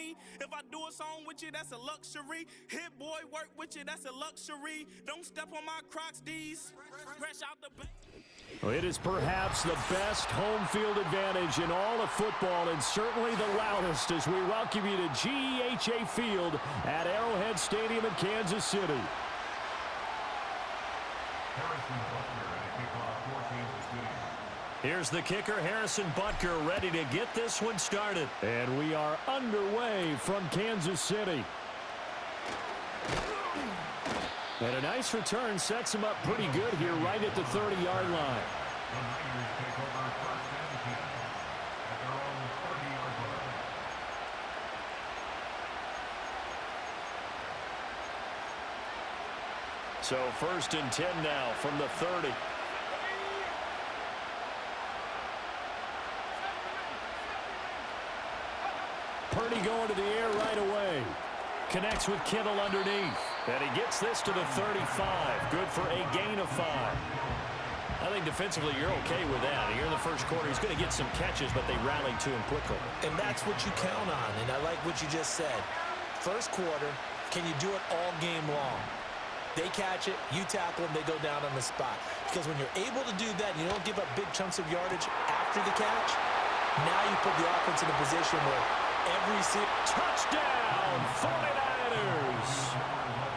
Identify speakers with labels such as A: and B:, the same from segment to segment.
A: me. If I do a song with you, that's a luxury. Hit boy, work with you, that's a luxury. Don't step on my Crocs, D's. Fresh out the bank.
B: It is perhaps the best home field advantage in all of football, and certainly the loudest, as we welcome you to GEHA Field at Arrowhead Stadium in Kansas City. Here's the kicker, Harrison Butker, ready to get this one started. And we are underway from Kansas City. And a nice return sets him up pretty good here right at the 30-yard line. So 1st and 10 now from the 30. Purdy going to the air right away. Connects with Kittle underneath. And he gets this to the 35. Good for a gain of 5. I think defensively you're okay with that. Here in the first quarter, he's going to get some catches, but they rallied to him quickly.
C: And that's what you count on, and I like what you just said. First quarter, can you do it all game long? They catch it, you tackle them, they go down on the spot. Because when you're able to do that and you don't give up big chunks of yardage after the catch, now you put the offense in a position where every touchdown, 49ers!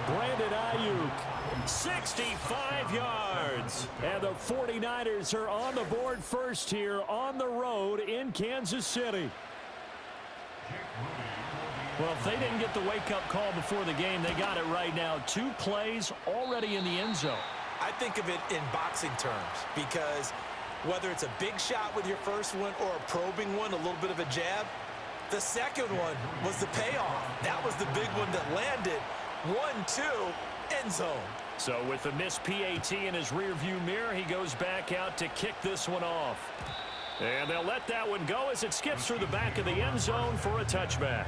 C: Brandon Ayuk, 65 yards. And the 49ers are on the board first here on the road in Kansas City. Well, if they didn't get the wake-up call before the game, they got it right now. 2 plays already in the end zone.
D: I think of it in boxing terms because whether it's a big shot with your first one or a probing one, a little bit of a jab, the second one was the payoff. That was the big one that landed. 1-2, end zone.
B: So with the missed PAT in his rearview mirror, he goes back out to kick this one off. And they'll let that one go as it skips through the back of the end zone for a touchback.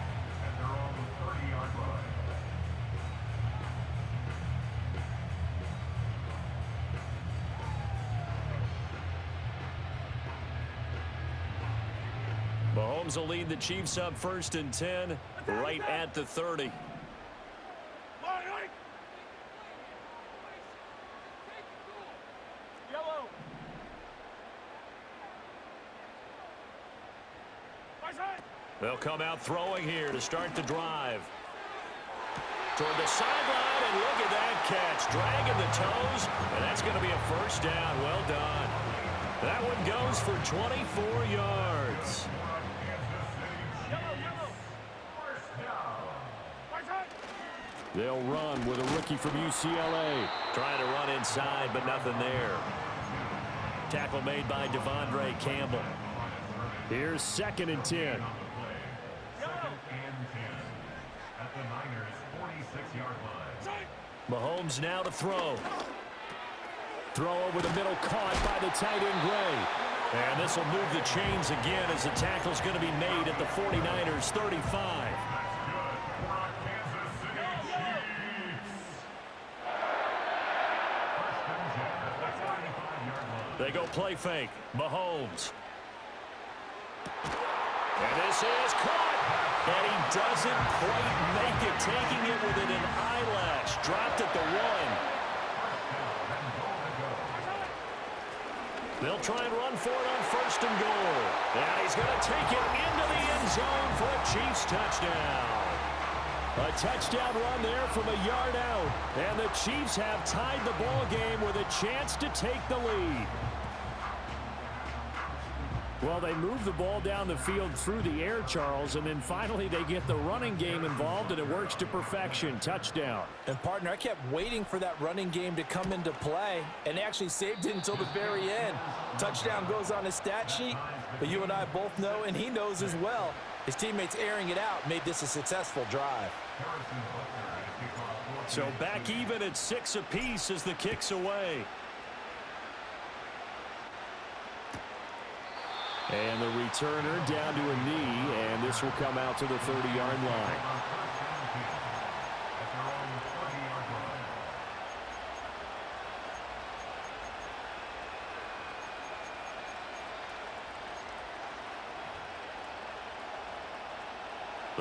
B: Mahomes will lead the Chiefs up 1st and 10, right at the 30. They'll come out throwing here to start the drive. Toward the sideline, and look at that catch. Dragging the toes, and that's going to be a first down. Well done. That one goes for 24 yards. They'll run with a rookie from UCLA. Trying to run inside, but nothing there. Tackle made by Devondre Campbell. Here's 2nd and 10.
E: At the Niners' 46-yard line.
B: Mahomes now to throw. Throw over the middle, caught by the tight end Gray. And this will move the chains again as the tackle's going to be made at the 49ers' 35. They go play fake. Mahomes. And this is caught. And he doesn't quite make it, taking it within an eyelash. Dropped at the 1. They'll try and run for it on 1st and goal. And he's going to take it into the end zone for a Chiefs touchdown. A touchdown run there from a yard out. And the Chiefs have tied the ball game with a chance to take the lead. Well, they move the ball down the field through the air, Charles, and then finally they get the running game involved, and it works to perfection. Touchdown.
C: And, partner, I kept waiting for that running game to come into play and actually saved it until the very end. Touchdown goes on his stat sheet, but you and I both know, and he knows as well, his teammates airing it out made this a successful drive.
B: So back even at 6 apiece as the kick's away. And the returner down to a knee, and this will come out to the 30-yard line.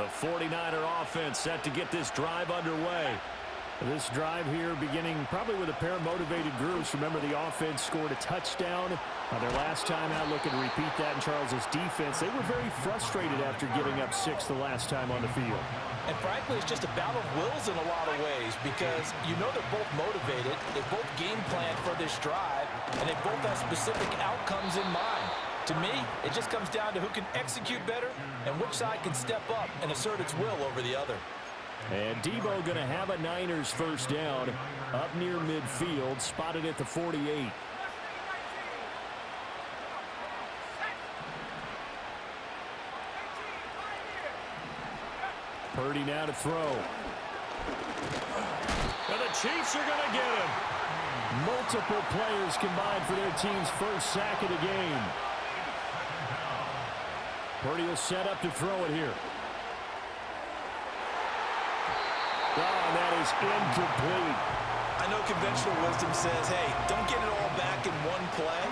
B: The 49er offense set to get this drive underway.
F: This drive here beginning probably with a pair of motivated groups. Remember, the offense scored a touchdown their last time out. Looking to repeat that in Charles's defense. They were very frustrated after giving up 6 the last time on the field.
C: And frankly, it's just a battle of wills in a lot of ways because you know they're both motivated. They both game planned for this drive, and they both have specific outcomes in mind. To me, it just comes down to who can execute better and which side can step up and assert its will over the other.
F: And Debo going to have a Niners first down up near midfield, spotted at the 48. Purdy now to throw.
B: And the Chiefs are going to get him.
F: Multiple players combined for their team's first sack of the game. Purdy will set up to throw it here. Oh, that is incomplete.
C: I know conventional wisdom says, hey, don't get it all back in one play.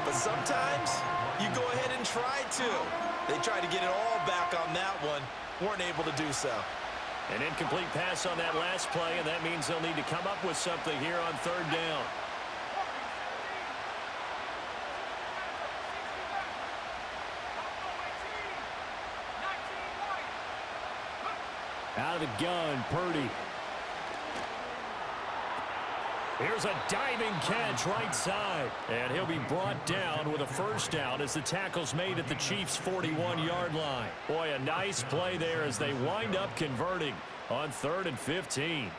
C: But sometimes you go ahead and try to. They tried to get it all back on that one. Weren't able to do so.
B: An incomplete pass on that last play, and that means they'll need to come up with something here on third down.
F: Out of the gun, Purdy.
B: Here's a diving catch right side. And he'll be brought down with a first down as the tackle's made at the Chiefs' 41-yard line. Boy, a nice play there as they wind up converting on 3rd and 15.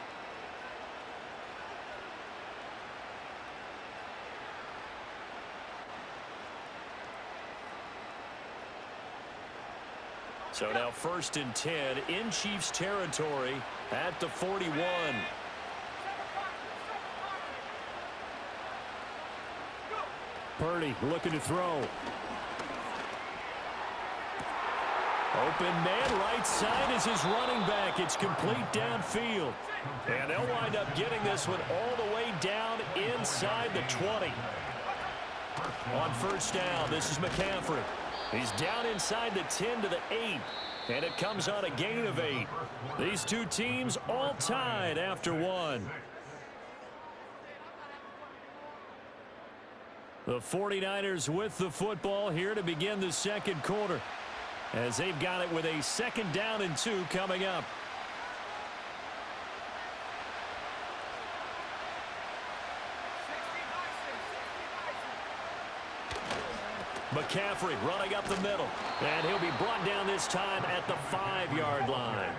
B: So now 1st and 10 in Chiefs territory at the 41.
F: Purdy looking to throw.
B: Open man right side is his running back. It's complete downfield. And they'll wind up getting this one all the way down inside the 20. On first down, this is McCaffrey. He's down inside the 10 to the 8. And it comes on a gain of 8. These two teams all tied after one. The 49ers with the football here to begin the second quarter, as they've got it with a 2nd down and 2 coming up. McCaffrey running up the middle, and he'll be brought down this time at the 5-yard line.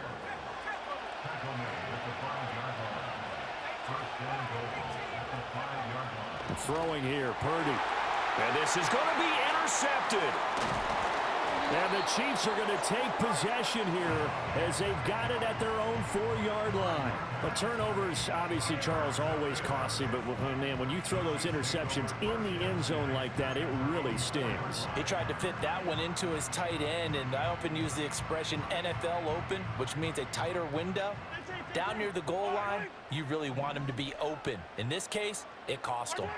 F: Throwing here, Purdy.
B: And this is going to be intercepted.
F: And the Chiefs are going to take possession here as they've got it at their own 4-yard line. But turnovers, obviously, Charles, always costly. But, man, when you throw those interceptions in the end zone like that, it really stings.
C: He tried to fit that one into his tight end, and I often use the expression NFL open, which means a tighter window. Down near the goal line, you really want him to be open. In this case, it cost him.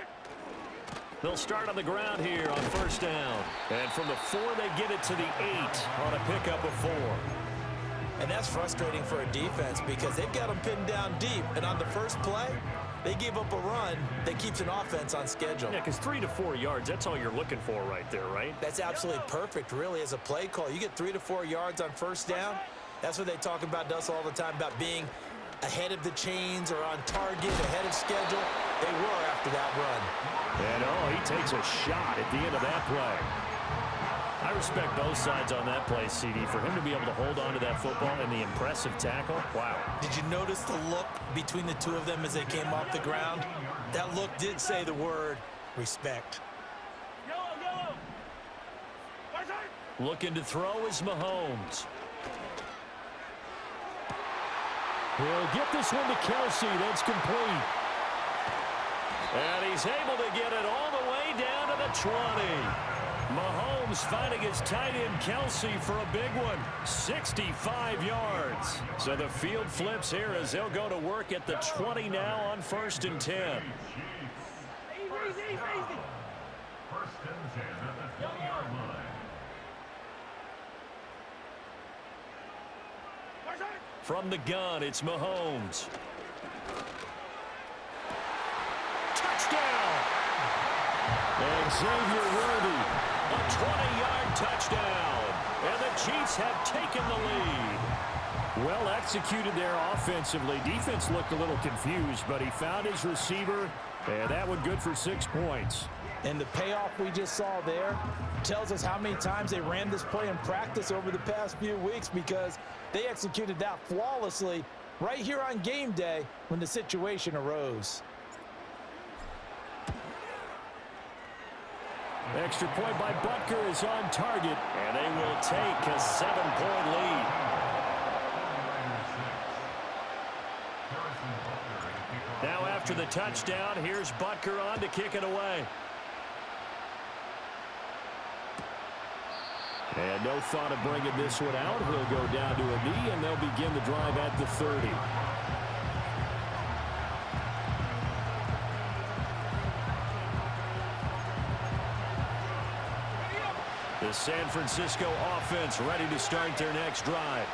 B: They'll start on the ground here on first down. And from the 4, they get it to the 8 on a pickup of 4.
C: And that's frustrating for a defense because they've got them pinned down deep. And on the first play, they gave up a run that keeps an offense on schedule.
B: Yeah, because 3 to 4 yards, that's all you're looking for right there, right?
C: That's absolutely perfect, really, as a play call. You get 3 to 4 yards on first down. That's what they talk about us all the time, about being ahead of the chains or on target, ahead of schedule. They were after that run.
B: And, he takes a shot at the end of that play. I respect both sides on that play, CD. For him to be able to hold on to that football and the impressive tackle, wow.
C: Did you notice the look between the two of them as they came off the ground? That look did say the word respect.
B: Looking to throw is Mahomes.
F: He'll get this one to Kelsey. That's complete.
B: And he's able to get it all the way down to the 20. Mahomes finding his tight end Kelsey for a big one. 65 yards. So the field flips here as they'll go to work at the 20 now on 1st and 10.
E: First and 10 at the 20-yard line.
B: From the gun, it's Mahomes. Touchdown! And Xavier Worthy, a 20-yard touchdown. And the Chiefs have taken the lead.
F: Well executed there offensively. Defense looked a little confused, but he found his receiver, and that one good for 6 points.
C: And the payoff we just saw there tells us how many times they ran this play in practice over the past few weeks, because they executed that flawlessly right here on game day when the situation arose.
F: Extra point by Butker is on target,
B: and they will take a 7-point lead. Now after the touchdown, here's Butker on to kick it away.
F: And no thought of bringing this one out. He'll go down to a knee, and they'll begin the drive at the 30.
B: The San Francisco offense ready to start their next drive.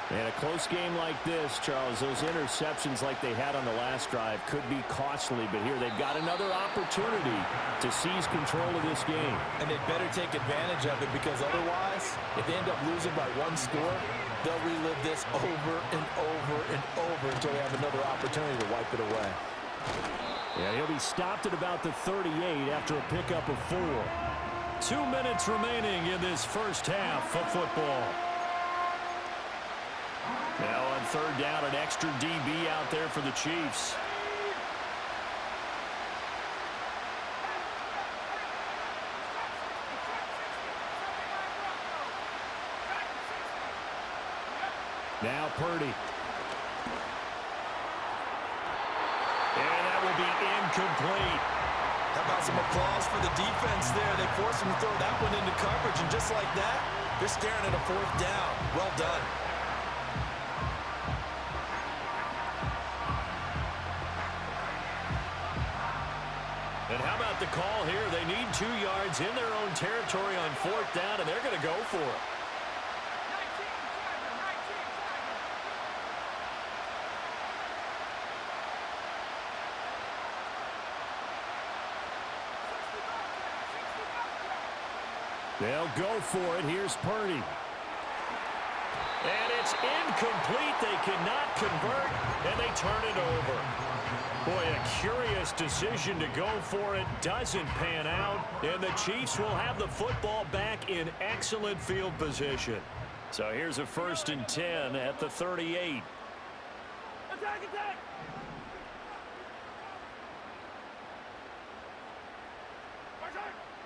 F: And a close game like this, Charles, those interceptions like they had on the last drive could be costly, but here they've got another opportunity to seize control of this game.
C: And they better take advantage of it, because otherwise, if they end up losing by 1 score, they'll relive this over and over and over until they have another opportunity to wipe it away.
F: Yeah, he'll be stopped at about the 38 after a pickup of 4.
B: 2 minutes remaining in this first half of football. Now on third down, an extra DB out there for the Chiefs.
F: Now Purdy.
B: And that will be incomplete.
C: How about some applause for the defense there? They forced him to throw that one into coverage, and just like that, they're staring at a 4th down. Well done.
B: And how about the call here? They need 2 yards in their own territory on 4th down, and they're going to go for it.
F: They'll go for it. Here's Purdy.
B: And it's incomplete. They cannot convert, and they turn it over. Boy, a curious decision to go for it. Doesn't pan out, and the Chiefs will have the football back in excellent field position. So here's a 1st and 10 at the 38.
E: Attack, attack!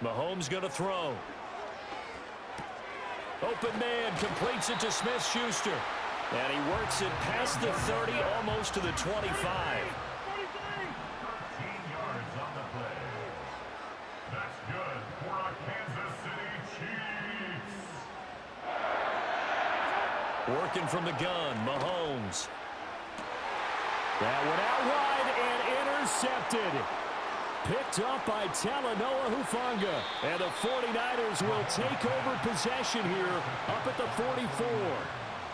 B: Mahomes going to throw. Open man completes it to Smith-Schuster. And he works it past the 30, almost to the 25.
E: 13 yards on the play. That's good for our Kansas City Chiefs.
B: Working from the gun, Mahomes.
F: That one out wide and intercepted. Picked up by Talanoa Hufanga. And the 49ers will take over possession here up at the 44.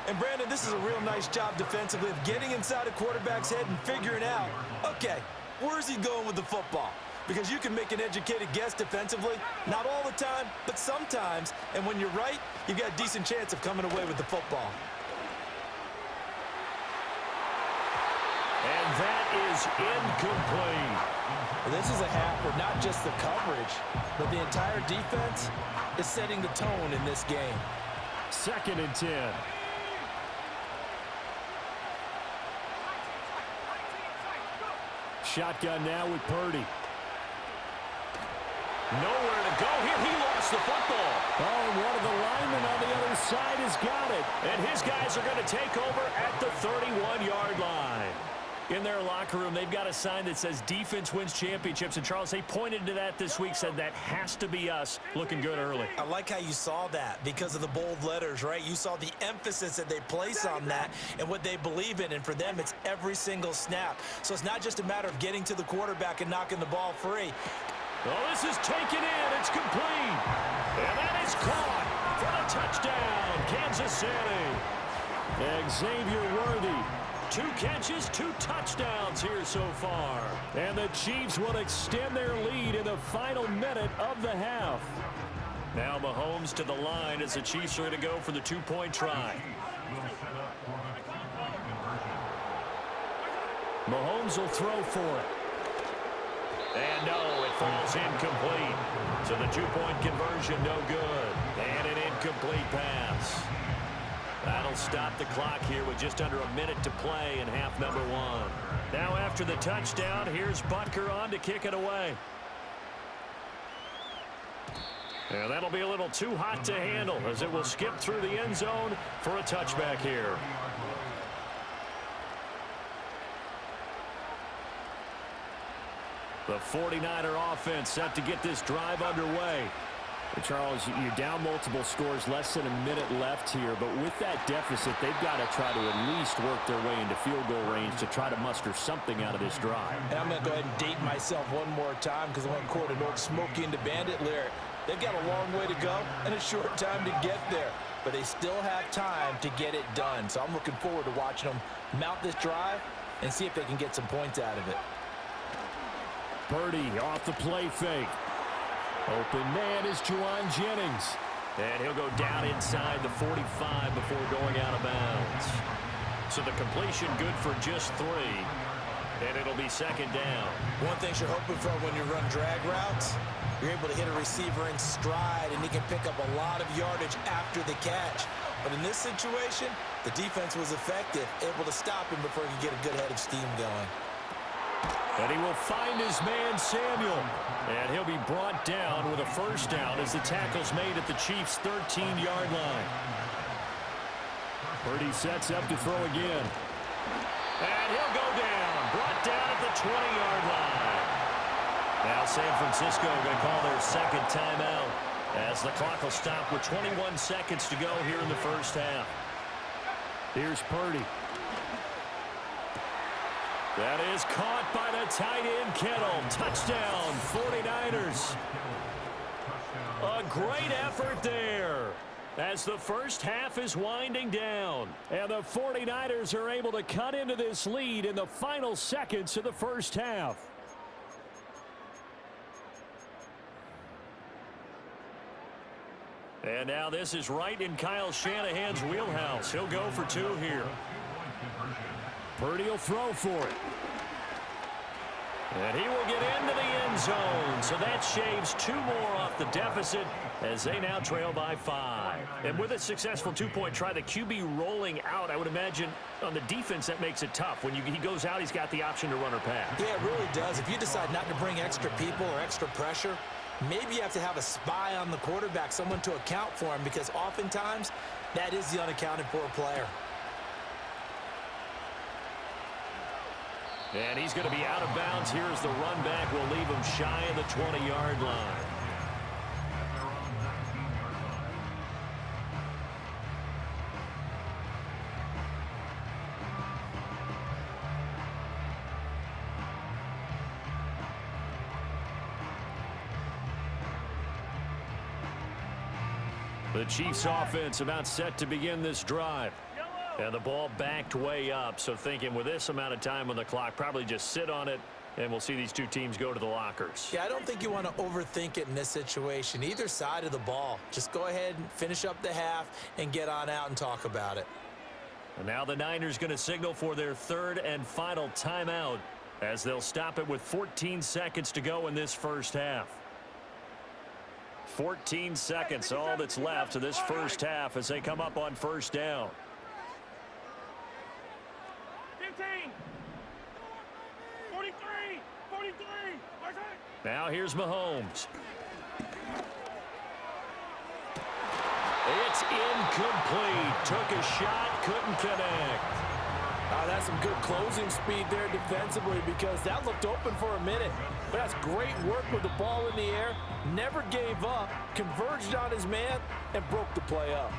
C: And, Brandon, this is a real nice job defensively of getting inside a quarterback's head and figuring out, okay, where's he going with the football? Because you can make an educated guess defensively, not all the time, but sometimes. And when you're right, you've got a decent chance of coming away with the football.
B: And that is incomplete.
C: This is a half where not just the coverage, but the entire defense is setting the tone in this game.
F: 2nd and 10. Shotgun now with Purdy.
B: Nowhere to go here. He lost the football.
F: Oh, and one of the linemen on the other side has got it.
B: And his guys are going to take over at the 31-yard line. In their locker room, they've got a sign that says defense wins championships. And, Charles, they pointed to that this week, said that has to be us. Looking good early.
C: I like how you saw that because of the bold letters, right? You saw the emphasis that they place on that and what they believe in. And for them, it's every single snap. So it's not just a matter of getting to the quarterback and knocking the ball free.
B: Oh, this is taken in. It's complete. And that is caught for the touchdown, Kansas City.
F: Xavier Worthy. 2 catches, 2 touchdowns here so far. And the Chiefs will extend their lead in the final minute of the half. Now Mahomes to the line as the Chiefs are going to go for the 2-point try. Mahomes will throw for it. And no, it falls incomplete. So the 2-point conversion no good. And an incomplete pass. That'll stop the clock here with just under a minute to play in half number 1. Now after the touchdown, here's Butker on to kick it away. And that'll be a little too hot to handle as it will skip through the end zone for a touchback here. The 49er offense set to get this drive underway. Charles, you're down multiple scores, less than a minute left here, but with that deficit, they've got to try to at least work their way into field goal range to try to muster something out of this drive.
C: And I'm going to go ahead and date myself one more time because I'm going to quote an old Smokey and the Bandit lyric. They've got a long way to go and a short time to get there, but they still have time to get it done. So I'm looking forward to watching them mount this drive and see if they can get some points out of it.
F: Purdy off the play fake. Open man is Juwan Jennings. And he'll go down inside the 45 before going out of bounds. So the completion good for just 3. And it'll be second down.
C: One thing you're hoping for when you run drag routes, you're able to hit a receiver in stride and he can pick up a lot of yardage after the catch. But in this situation, the defense was effective, able to stop him before he could get a good head of steam going.
F: And he will find his man, Samuel. And he'll be brought down with a first down as the tackle's made at the Chiefs' 13-yard line. Purdy sets up to throw again. And he'll go down. Brought down at the 20-yard line. Now San Francisco going to call their second timeout as the clock will stop with 21 seconds to go here in the first half. Here's Purdy. That is caught by the tight end, Kittle. Touchdown, 49ers. A great effort there as the first half is winding down. And the 49ers are able to cut into this lead in the final seconds of the first half. And now this is right in Kyle Shanahan's wheelhouse. He'll go for 2 here. Purdy will throw for it. And he will get into the end zone. So that shaves 2 more off the deficit as they now trail by 5. And with a successful 2-point try, the QB rolling out, I would imagine on the defense that makes it tough. When he goes out, he's got the option to run or pass.
C: Yeah, it really does. If you decide not to bring extra people or extra pressure, maybe you have to have a spy on the quarterback, someone to account for him, because oftentimes that is the unaccounted for player.
F: And he's going to be out of bounds here as the run back will leave him shy of the 20-yard line. The Chiefs offense about set to begin this drive. And the ball backed way up, so thinking with this amount of time on the clock, probably just sit on it, and we'll see these 2 teams go to the lockers.
C: Yeah, I don't think you want to overthink it in this situation. Either side of the ball. Just go ahead and finish up the half and get on out and talk about it.
F: And now the Niners going to signal for their 3rd and final timeout as they'll stop it with 14 seconds to go in this first half. 14 seconds, all that's left of this first half as they come up on first down.
A: 15, 43, 43.
F: Now here's Mahomes. It's incomplete. Took a shot, couldn't connect.
C: That's some good closing speed there defensively, because that looked open for a minute. But that's great work with the ball in the air. Never gave up, converged on his man, and broke the play up.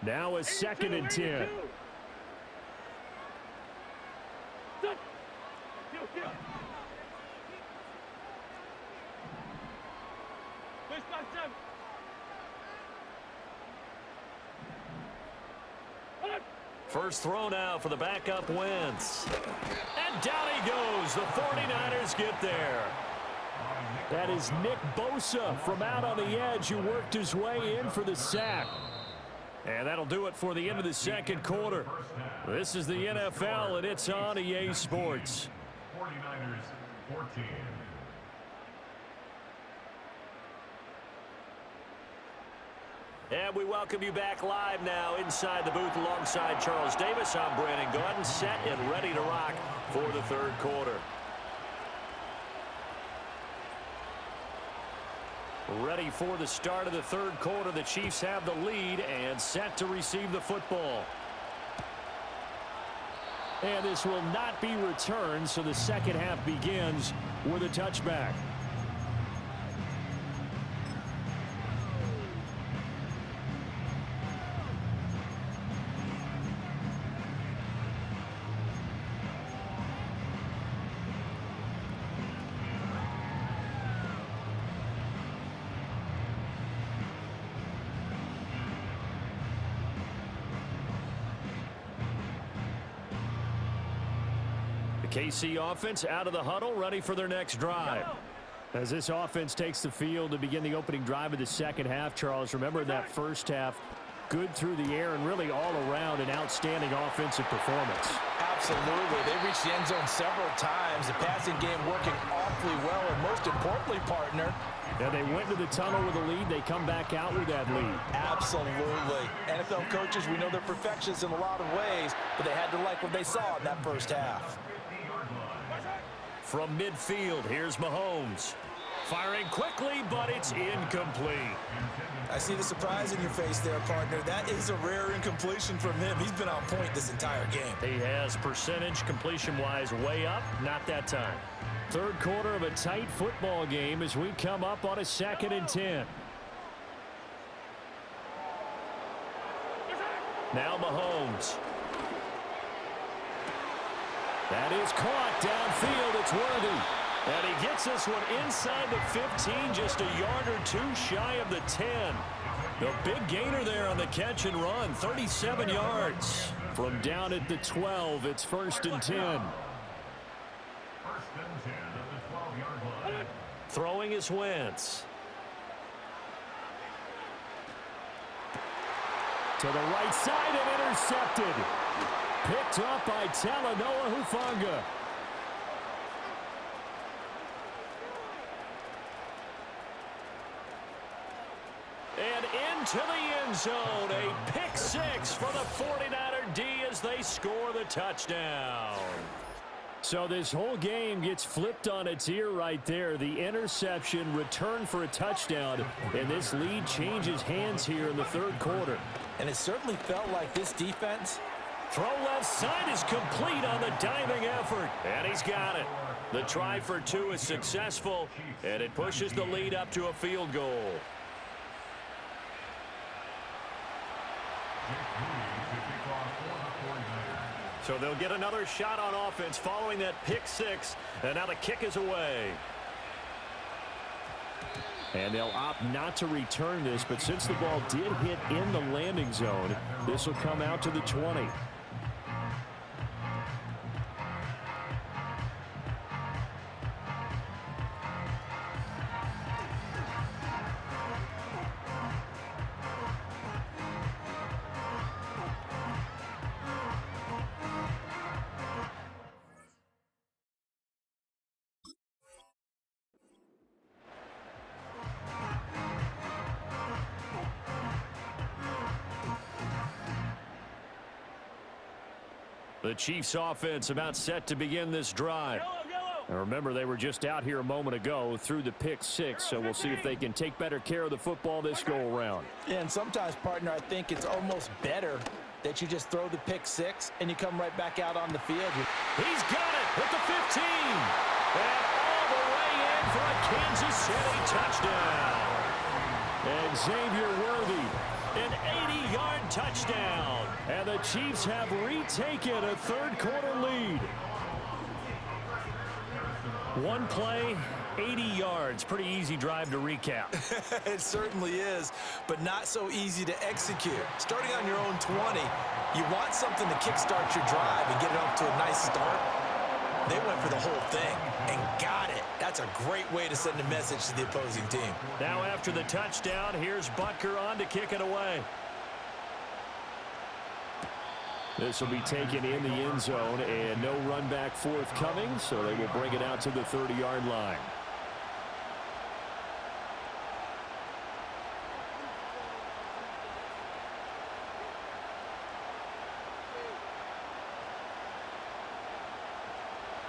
F: Now a 2nd and 10. First throw now for the backup Wentz. And down he goes. The 49ers get there. That is Nick Bosa from out on the edge who worked his way in for the sack. And that'll do it for the end of the second quarter. This is the NFL, and it's on EA Sports.
E: 49ers 14.
B: And we welcome you back live now inside the booth alongside Charles Davis. I'm Brandon Gaudin, set and ready to rock for the third quarter. Ready for the start of the third quarter. The Chiefs have the lead and set to receive the football. And this will not be returned, so the second half begins with a touchback. KC offense out of the huddle, ready for their next drive. As this offense takes the field to begin the opening drive of the second half, Charles, remember that first half, good through the air and really all around an outstanding offensive performance.
C: Absolutely. They reached the end zone several times. The passing game working awfully well, and most importantly, partner,
F: yeah, they went to the tunnel with a lead. They come back out with that lead.
C: Absolutely. NFL coaches, we know they're perfectionists in a lot of ways, but they had to like what they saw in that first half.
B: From midfield, here's Mahomes. Firing quickly, but it's incomplete.
C: I see the surprise in your face there, partner. That is a rare incompletion from him. He's been on point this entire game.
B: He has percentage completion-wise way up, not that time.
F: Third quarter of a tight football game as we come up on a 2nd and 10. Now Mahomes. That is caught downfield. It's Worthy. And he gets this one inside the 15, just a yard or two shy of the 10. The big gainer there on the catch and run, 37 yards. From down at the 12, it's 1st and 10.
E: 1st and 10 at the 12-yard line.
B: Throwing is Wentz.
F: To the right side and intercepted. Picked up by Talanoa Hufanga. And into the end zone. A pick six for the 49er D as they score the touchdown. So this whole game gets flipped on its ear right there. The interception, return for a touchdown, and this lead changes hands here in the third quarter.
C: And it certainly felt like this defense.
B: Throw left side is complete on the diving effort. And he's got it. The try for two is successful, and it pushes the lead up to a field goal. So they'll get another shot on offense following that pick six, and now the kick is away.
F: And they'll opt not to return this, but since the ball did hit in the landing zone, this will come out to the 20. The Chiefs offense about set to begin this drive. And remember, they were just out here a moment ago through the pick six, so we'll see if they can take better care of the football this go around.
C: Yeah, and sometimes, partner, I think it's almost better that you just throw the pick six and you come right back out on the field.
B: He's got it at the 15. And all the way in for a Kansas City touchdown.
F: And Xavier Worthy
B: An 80-yard touchdown. And the Chiefs have retaken a third-quarter lead. One play, 80 yards. Pretty easy drive to recap.
C: It certainly is, but not so easy to execute. Starting on your own 20, you want something to kickstart your drive and get it off to a nice start. They went for the whole thing and got it. That's a great way to send a message to the opposing team.
B: Now after the touchdown, here's Butker on to kick it away. This will be taken in the end zone, and no run back forthcoming, so they will bring it out to the 30-yard line.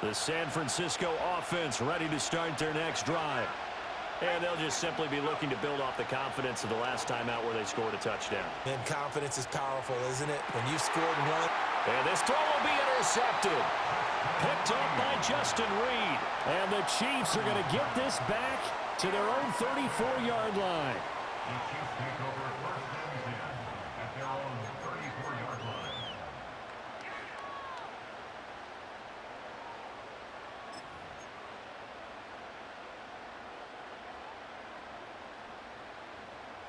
B: The San Francisco offense ready to start their next drive. And they'll just simply be looking to build off the confidence of the last time out where they scored a touchdown.
C: And confidence is powerful, isn't it? When you've scored one.
B: And this throw will be intercepted. Picked up by Justin Reed. And the Chiefs are going to get this back to their own 34-yard line.
E: The Chiefs take over first and 10 at their own 34-yard line.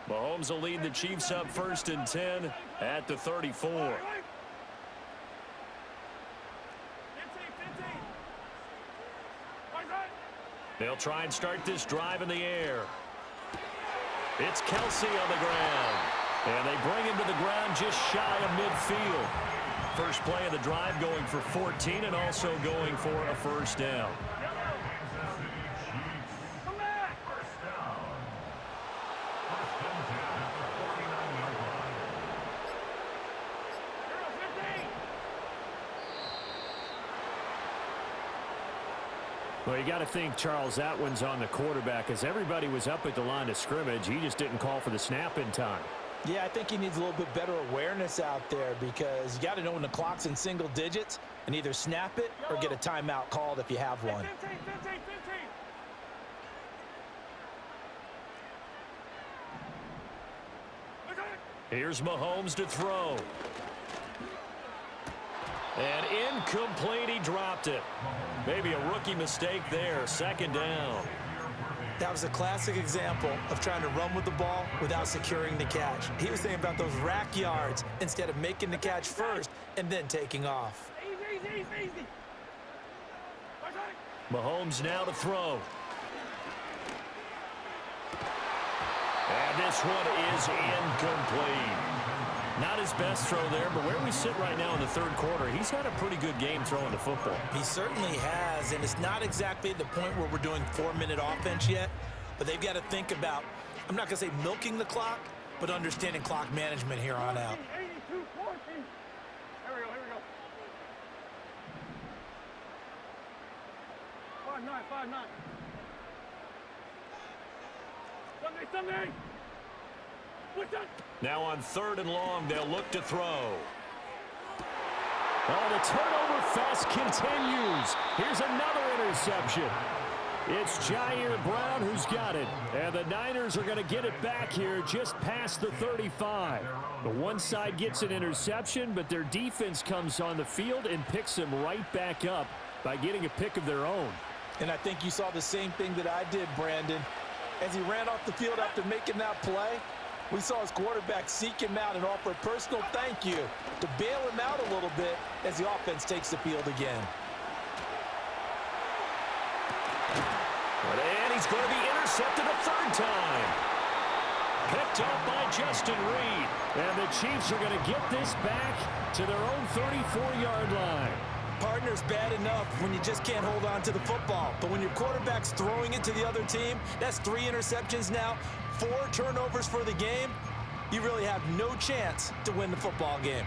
B: Mahomes will lead the Chiefs up first and 10 at the 34. They'll try and start this drive in the air. It's Kelsey on the ground. And they bring him to the ground just shy of midfield. First play of the drive going for 14 and also going for a first down.
F: Well, you got to think, Charles, that one's on the quarterback as everybody was up at the line of scrimmage. He just didn't call for the snap in time.
C: Yeah, I think he needs a little bit better awareness out there because you got to know when the clock's in single digits and either snap it or get a timeout called if you have one.
A: 15.
B: Here's Mahomes to throw. And incomplete, he dropped it. Maybe a rookie mistake there, second down.
C: That was a classic example of trying to run with the ball without securing the catch. He was thinking about those rack yards instead of making the catch first and then taking off.
A: Easy.
B: Mahomes now to throw. And this one is incomplete. Not his best throw there, but where we sit right now in the third quarter, he's had a pretty good game throwing the football.
C: He certainly has, and it's not exactly the point where we're doing 4-minute offense yet, but they've got to think about, I'm not going to say milking the clock, but understanding clock management here on out.
A: 82-14. Here we go. 5-9. Someday.
B: Now on third and long, they'll look to throw.
F: Oh, the turnover fest continues. Here's another interception. It's Jair Brown who's got it. And the Niners are going to get it back here just past the 35. The one side gets an interception, but their defense comes on the field and picks them right back up by getting a pick of their own.
C: And I think you saw the same thing that I did, Brandon. As he ran off the field after making that play, we saw his quarterback seek him out and offer a personal thank you to bail him out a little bit as the offense takes the field again.
B: And he's going to be intercepted a third time. Picked up by Justin Reed.
F: And the Chiefs are going to get this back to their own 34-yard line.
C: Partner's bad enough when you just can't hold on to the football. But when your quarterback's throwing it to the other team, that's 3 interceptions now, 4 turnovers for the game. You really have no chance to win the football game.